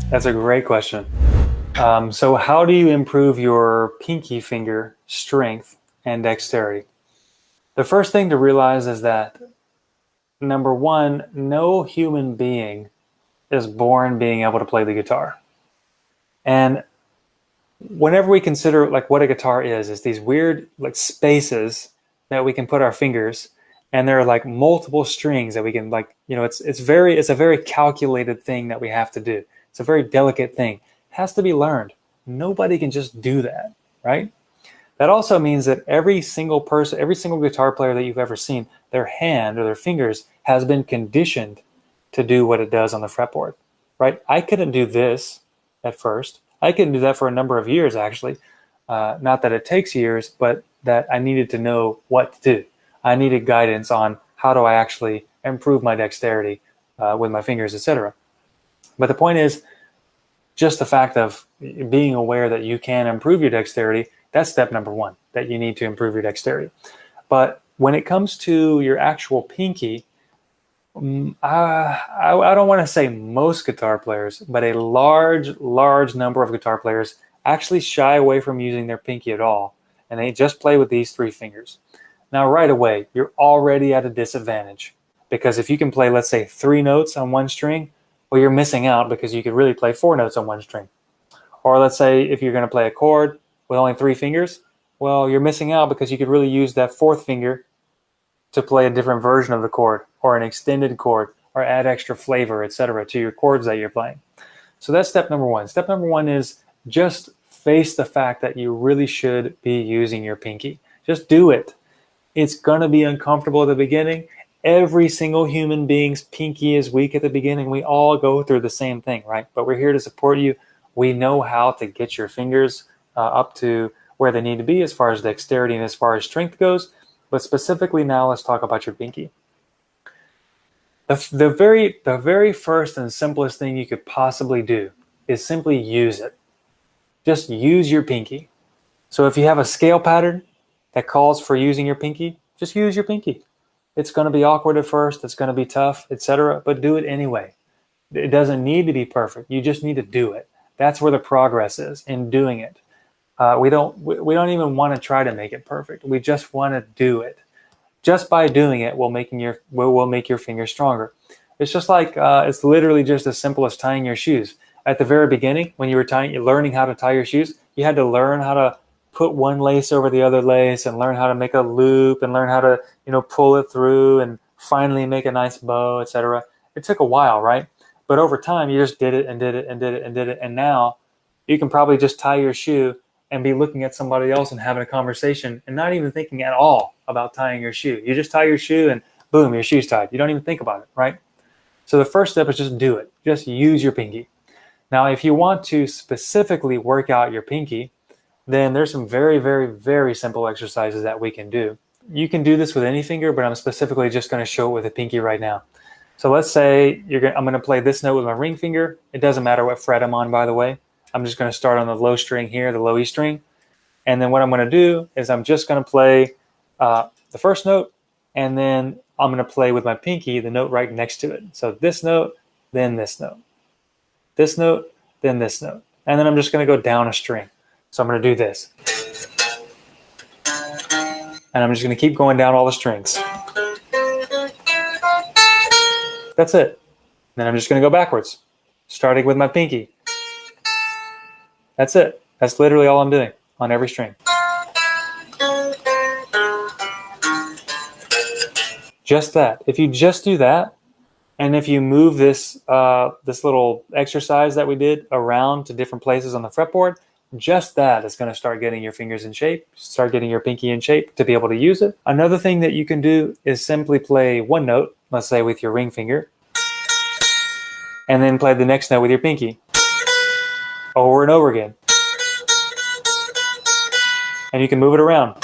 That's a great question. So how do you improve your pinky finger strength and dexterity? The first thing to realize is that, number one, no human being is born being able to play the guitar. And whenever we consider like what a guitar is these weird like spaces that we can put our fingers, and there are like multiple strings that we can like, it's a very calculated thing that we have to do. It's a very delicate thing. It has to be learned. Nobody can just do that, right? That also means that every single person, every single guitar player that you've ever seen, their hand or their fingers has been conditioned to do what it does on the fretboard, right? I couldn't do this at first. I couldn't do that for a number of years, actually. Not that it takes years, but that I needed to know what to do. I needed guidance on how do I actually improve my dexterity with my fingers, etc. But the point is, just the fact of being aware that you can improve your dexterity, that's step number one, that you need to improve your dexterity. But when it comes to your actual pinky, I don't want to say most guitar players, but a large number of guitar players actually shy away from using their pinky at all, and they just play with these three fingers. Now, right away, you're already at a disadvantage, because if you can play, let's say, 3 notes on one string, well, you're missing out because you could really play 4 notes on one string. Or let's say if you're going to play a chord with only 3 fingers, well, you're missing out because you could really use that 4th finger to play a different version of the chord, or an extended chord, or add extra flavor, etc., to your chords that you're playing. So that's step number one. Step number one is just face the fact that you really should be using your pinky. Just do it. It's going to be uncomfortable at the beginning. Every single human being's pinky is weak at the beginning. We all go through the same thing, right? But we're here to support you. We know how to get your fingers up to where they need to be as far as dexterity and as far as strength goes. But specifically now, let's talk about your pinky. The very first and simplest thing you could possibly do is simply use it. Just use your pinky. So if you have a scale pattern that calls for using your pinky, just use your pinky. It's going to be awkward at first, it's going to be tough, etc., but do it anyway. It doesn't need to be perfect. You just need to do it. That's where the progress is, in doing it. We don't even want to try to make it perfect. We just want to do it. Just by doing it, will make your fingers stronger. It's just like it's literally just as simple as tying your shoes. At the very beginning, when you were learning how to tie your shoes, you had to learn how to put one lace over the other lace, and learn how to make a loop, and learn how to pull it through, and finally make a nice bow, etc. It took a while, right? But over time, you just did it and did it and did it and did it, and now you can probably just tie your shoe and be looking at somebody else and having a conversation and not even thinking at all about tying your shoe. You just tie your shoe and boom, your shoe's tied. You don't even think about it, right? So the first step is just do it. Just use your pinky. Now, if you want to specifically work out your pinky, then there's some very, very, very simple exercises that we can do. You can do this with any finger, but I'm specifically just going to show it with a pinky right now. So let's say I'm going to play this note with my ring finger. It doesn't matter what fret I'm on, by the way. I'm just going to start on the low string here, the low E string. And then what I'm going to do is I'm just going to play the first note, and then I'm going to play with my pinky the note right next to it. So this note, then this note. This note, then this note. And then I'm just going to go down a string. So I'm going to do this. And I'm just going to keep going down all the strings. That's it. Then I'm just going to go backwards, starting with my pinky. That's it. That's literally all I'm doing on every string. Just that. If you just do that, and if you move this little exercise that we did around to different places on the fretboard, just that is going to start getting your fingers in shape, start getting your pinky in shape to be able to use it. Another thing that you can do is simply play one note, let's say with your ring finger, and then play the next note with your pinky over and over again. And you can move it around.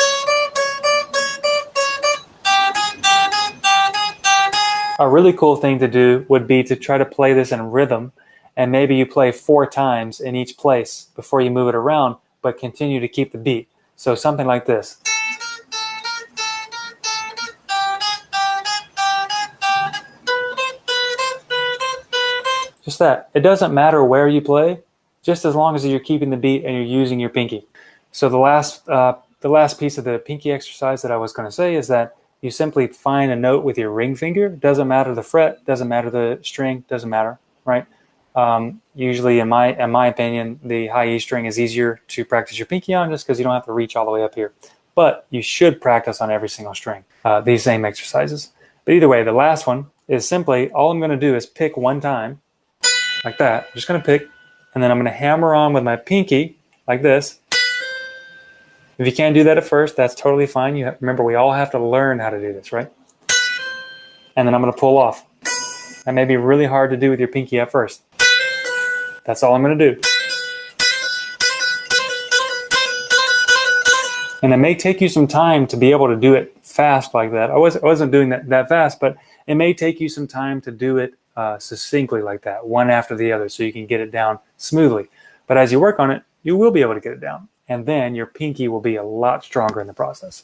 A really cool thing to do would be to try to play this in rhythm, and maybe you play 4 times in each place before you move it around, but continue to keep the beat. So something like this. Just that. It doesn't matter where you play, just as long as you're keeping the beat and you're using your pinky. So the last piece of the pinky exercise that I was going to say is that you simply find a note with your ring finger. Doesn't matter the fret, doesn't matter the string, doesn't matter, right? Usually, in my opinion, the high E string is easier to practice your pinky on, just because you don't have to reach all the way up here. But you should practice on every single string, these same exercises. But either way, the last one is simply, all I'm going to do is pick one time, like that. I'm just going to pick, and then I'm going to hammer on with my pinky, like this. If you can't do that at first, that's totally fine. Remember, we all have to learn how to do this, right? And then I'm going to pull off. That may be really hard to do with your pinky at first. That's all I'm going to do. And it may take you some time to be able to do it fast like that. I wasn't doing that fast, but it may take you some time to do it succinctly like that, one after the other, so you can get it down smoothly. But as you work on it, you will be able to get it down. And then your pinky will be a lot stronger in the process.